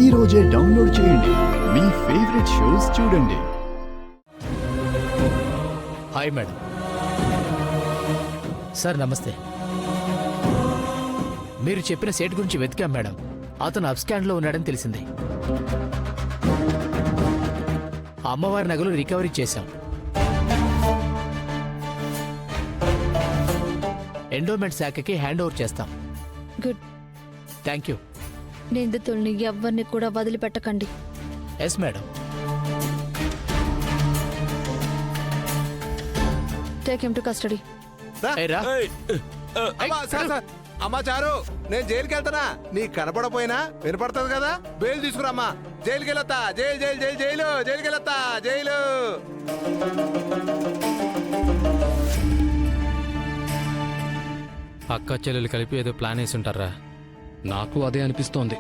ఈ రోజే డౌన్లోడ్ చేయండి. మీ ఫేవరెట్ షోస్ చూడండి. Hi madam. సార్ నమస్తే. మీరు చెప్పిన సేట్ గురించి వెతికాం మేడం. అతను అబ్స్కాండ్లో ఉన్నాడని తెలిసింది. అమ్మవారి నగలు రికవరీ చేశాం. ఎండోమెంట్ శాఖకి హ్యాండ్ ఓవర్ చేస్తాం. గుడ్. Thank you. నిందితుల్ని ఎవ్వరిని కూడా వదిలిపెట్టకండి. Yes madam. Take him to custody. అమ్మా చారు, నేను జైలుకి వెళ్తానా? నీ కనపడపోయినా వినపడుతుంది కదా. బెయిల్ తీసుకురామ్మా. జైలుకి వెళ్ళొత్తా. జైలు జైలు జైలు జైలు జైలుకి వెళ్ళొత్తా. జైలు. అక్క చెల్లెలు కలిపి ఏదో ప్లాన్ వేసి ఉంటారా? నాకు అదే అనిపిస్తోంది.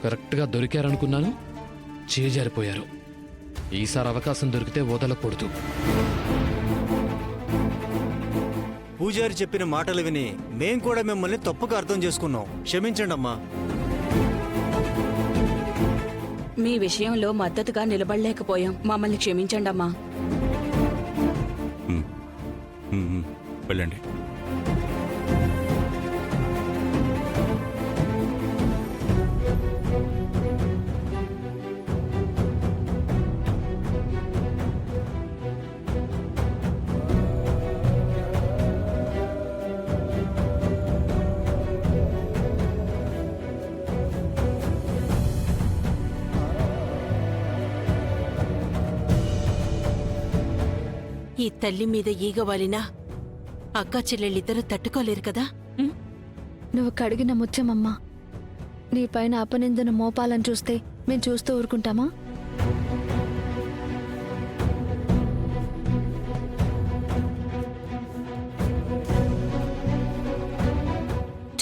కరెక్ట్గా దొరికారనుకున్నాను, చేజారిపోయారు. ఈసారి అవకాశం దొరికితే వదలకూడదు. పూజారి చెప్పిన మాటలు విని మేం కూడా మిమ్మల్ని తప్పుగా అర్థం చేసుకున్నాం. క్షమించండి అమ్మా. మీ విషయంలో మద్దతుగా నిలబడలేకపోయాం. మమ్మల్ని క్షమించండి అమ్మా. వెళ్ళండి. ఈ తల్లి మీద ఈగ వాలినా అక్కా చెల్లెళ్ళిద్దరూ తట్టుకోలేరు కదా. నువ్వు కడిగిన ముత్యమమ్మా. నీ పైన అపనిందను మోపాలని చూస్తే మేము చూస్తూ ఊరుకుంటామా?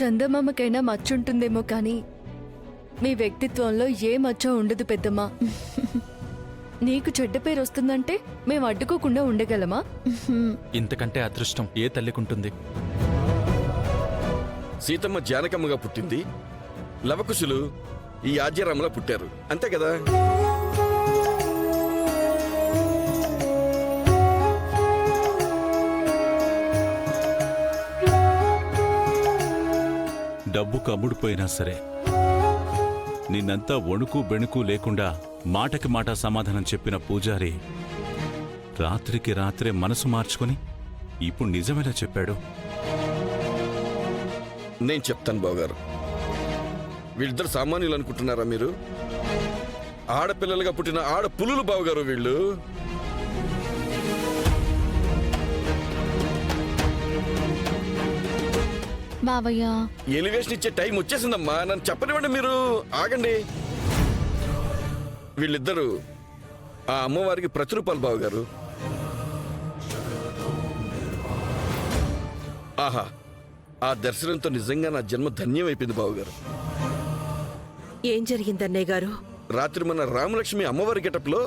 చందమామకైనా మచ్చుంటుందేమో కానీ మీ వ్యక్తిత్వంలో ఏ మచ్చ ఉండదు పెద్దమ్మా. నీకు చెడ్డ పేరు వస్తుందంటే మేము అడ్డుకోకుండా ఉండగలమా? ఇంతకంటే అదృష్టం ఏ తల్లికుంటుంది? సీతమ్మ జానకమ్మగా పుట్టింది, లవకుశులు ఈ ఆజ్యరామలా పుట్టారు. అంతే కదా. డబ్బు కమ్ముడుపోయినా సరే నిన్నంతా వణుకు బెణుకు లేకుండా మాటకి మాట సమాధానం చెప్పిన పూజారి రాత్రికి రాత్రే మనసు మార్చుకుని ఇప్పుడు నిజమేలా చెప్పాడు? నేను చెప్తాను బావగారు. వీళ్ళిద్దరు సామాన్యులు అనుకుంటున్నారా మీరు? ఆడపిల్లలుగా పుట్టిన ఆడ పులులు బావగారు వీళ్ళు. బావయ్య, ఎలివేషన్ ఇచ్చే టైం వచ్చేసిందమ్మా. నన్ను చెప్పనివ్వండి. మీరు ఆగండి. వీళ్ళిద్దరూ ఆ అమ్మవారికి ప్రతిరూపాలు బావగారు. ఆహా, ఆ దర్శనంతో నిజంగా నా జన్మ ధన్యమైపోయింది బావగారు. ఏం జరిగిందన్నయ్య గారు? రాత్రి మన రామలక్ష్మి అమ్మవారి గెటప్లో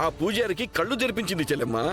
ఆ పూజారికి కళ్ళు తెరిపించింది చెల్లెమ్మా.